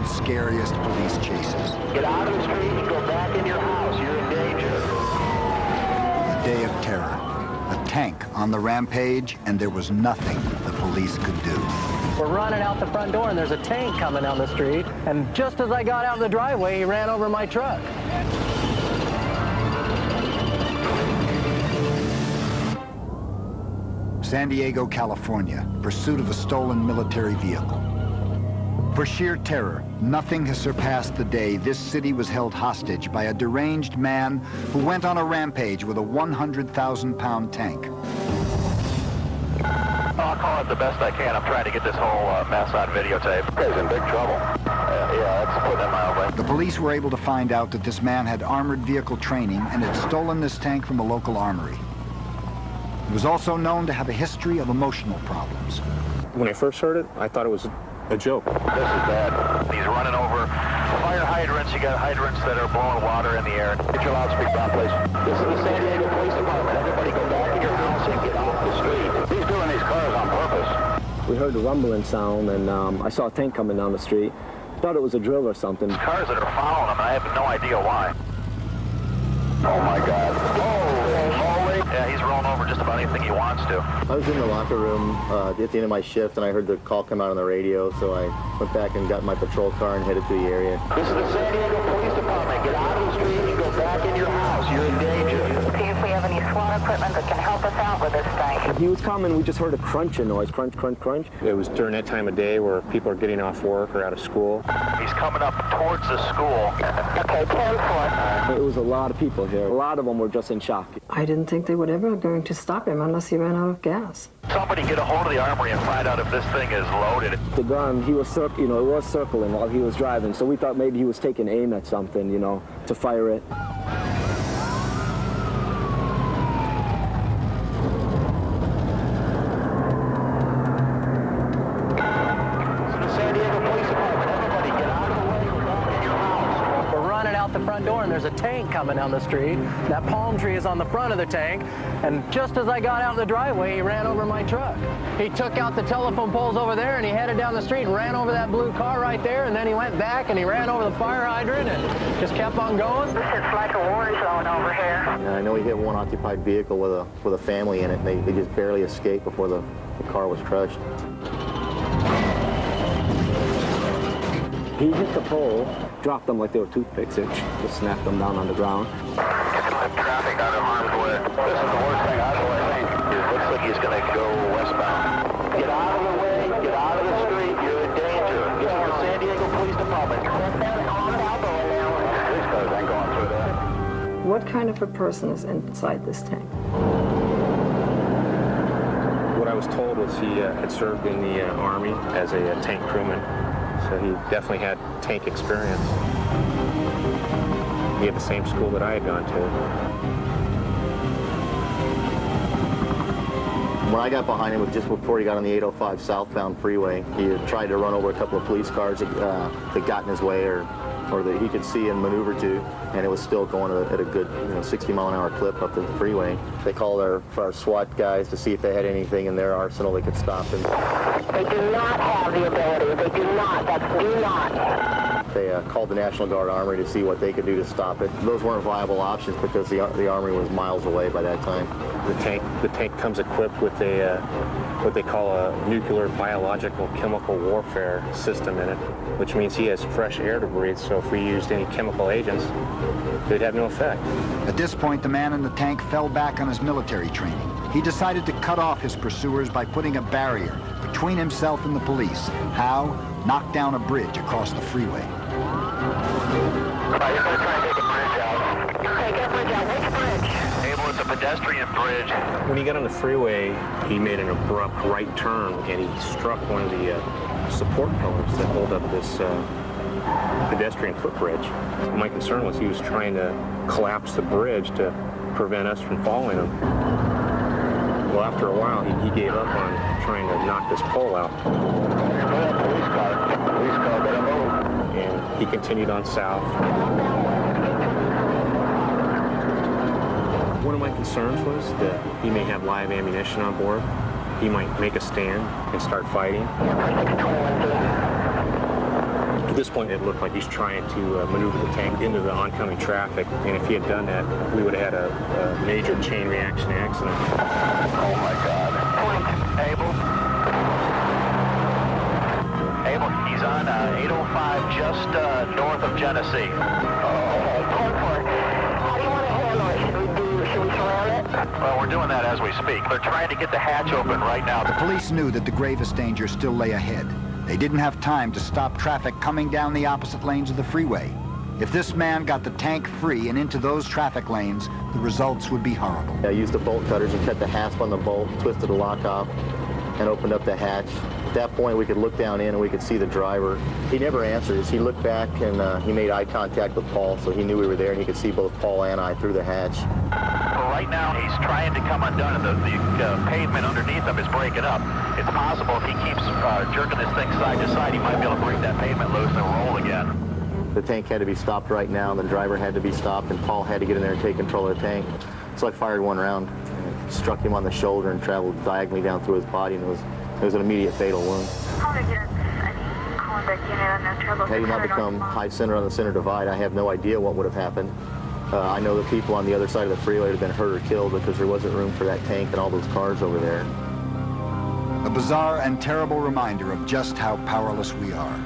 world's scariest police chases. Get out of the street and go back in your house. You're in danger. A day of terror. A tank on the rampage, and there was nothing the police could do. We're running out the front door, and there's a tank coming down the street. And just as I got out in the driveway, he ran over my truck. San Diego, California, pursuit of a stolen military vehicle. For sheer terror, nothing has surpassed the day this city was held hostage by a deranged man who went on a rampage with a 100,000-pound tank. I'll call it the best I can. I'm trying to get this whole mess on videotape. He's in big trouble. Yeah, that's putting it mildly. The police were able to find out that this man had armored vehicle training and had stolen this tank from a local armory. He was also known to have a history of emotional problems. When I first heard it, I thought it was a joke. This is bad. He's running over fire hydrants. You got hydrants that are blowing water in the air. Get your loudspeaker down, please. This is the San Diego Police Department. Everybody go back in your house and get off the street. He's doing these cars on purpose. We heard the rumbling sound, and I saw a tank coming down the street. Thought it was a drill or something. Cars that are following him, and I have no idea why. Oh, my God. Holy. Yeah, he's rolling over just about anything he wants to. I was in the locker room at the end of my shift, and I heard the call come out on the radio, so I went back and got my patrol car and headed to the area. This is the San Diego Police Department. Get out of the street and go back in your house. You're in danger. See if we have any SWAT equipment that can help us out with this thing. He was coming, we just heard a crunching noise, crunch, crunch, crunch. It was during that time of day where people are getting off work or out of school. He's coming up towards the school. Okay, 10-4. It was a lot of people here. A lot of them were just in shock. I didn't think they were ever going to stop him unless he ran out of gas. Somebody get a hold of the armory and find out if this thing is loaded. The gun, he was, it was circling while he was driving, so we thought maybe he was taking aim at something, to fire it. The front door, and there's a tank coming down the street. That palm tree is on the front of the tank, and just as I got out in the driveway, he ran over my truck. He took out the telephone poles over there, and he headed down the street and ran over that blue car right there, and then he went back and he ran over the fire hydrant and just kept on going. This is like a war zone over here. And I know he hit one occupied vehicle with a family in it, and they just barely escaped before the car was crushed. He hit the pole, dropped them like they were toothpicks. It just snapped them down on the ground. Traffic out of harm's way. This is the worst thing I think. It looks like he's going to go westbound. Get out of the way. Get out of the street. You're in danger. This is the San Diego Police Department. These cars ain't going through that. What kind of a person is inside this tank? What I was told was he had served in the Army as a tank crewman. So he definitely had tank experience. He had the same school that I had gone to. When I got behind him, just before he got on the 805 southbound freeway, he had tried to run over a couple of police cars that got in his way or that he could see and maneuver to, and it was still going at a good 60-mile-an-hour clip up the freeway. They called our SWAT guys to see if they had anything in their arsenal that could stop him. They do not have the ability. They do not. That's do not. They called the National Guard Armory to see what they could do to stop it. Those weren't viable options because the Armory was miles away by that time. The tank comes equipped with a what they call a nuclear, biological, chemical warfare system in it, which means he has fresh air to breathe, so if we used any chemical agents, they'd have no effect. At this point, the man in the tank fell back on his military training. He decided to cut off his pursuers by putting a barrier between himself and the police. How? Knock down a bridge across the freeway. You're going to try and take a bridge out. Take a bridge out. Which bridge? Able, it's a pedestrian bridge. When he got on the freeway, he made an abrupt right turn, and he struck one of the support pillars that hold up this pedestrian footbridge. My concern was he was trying to collapse the bridge to prevent us from following him. Well, after a while, he gave up on trying to knock this pole out. Police car, better move. And he continued on south. One of my concerns was that he may have live ammunition on board. He might make a stand and start fighting. At this point, it looked like he's trying to maneuver the tank into the oncoming traffic, and if he had done that, we would have had a major chain reaction accident. Oh my God. Able. Able, he's on 805 just north of Genesee. How do you want to handle it? Should we surround it? Well, we're doing that as we speak. They're trying to get the hatch open right now. The police knew that the gravest danger still lay ahead. They didn't have time to stop traffic coming down the opposite lanes of the freeway. If this man got the tank free and into those traffic lanes, the results would be horrible. I used the bolt cutters and cut the hasp on the bolt, twisted the lock off, and opened up the hatch. At that point, we could look down in and we could see the driver. He never answers. He looked back and he made eye contact with Paul, so he knew we were there, and he could see both Paul and I through the hatch. Well, right now, he's trying to come undone, and the pavement underneath him is breaking up. It's possible if he keeps jerking this thing side to side, he might be able to break that pavement loose and roll again. The tank had to be stopped right now, and the driver had to be stopped, and Paul had to get in there and take control of the tank. So I fired one round, and struck him on the shoulder and traveled diagonally down through his body, and it was an immediate fatal wound. Had he not become high center on the center divide, I have no idea what would have happened. I know the people on the other side of the freeway would have been hurt or killed because there wasn't room for that tank and all those cars over there. A bizarre and terrible reminder of just how powerless we are.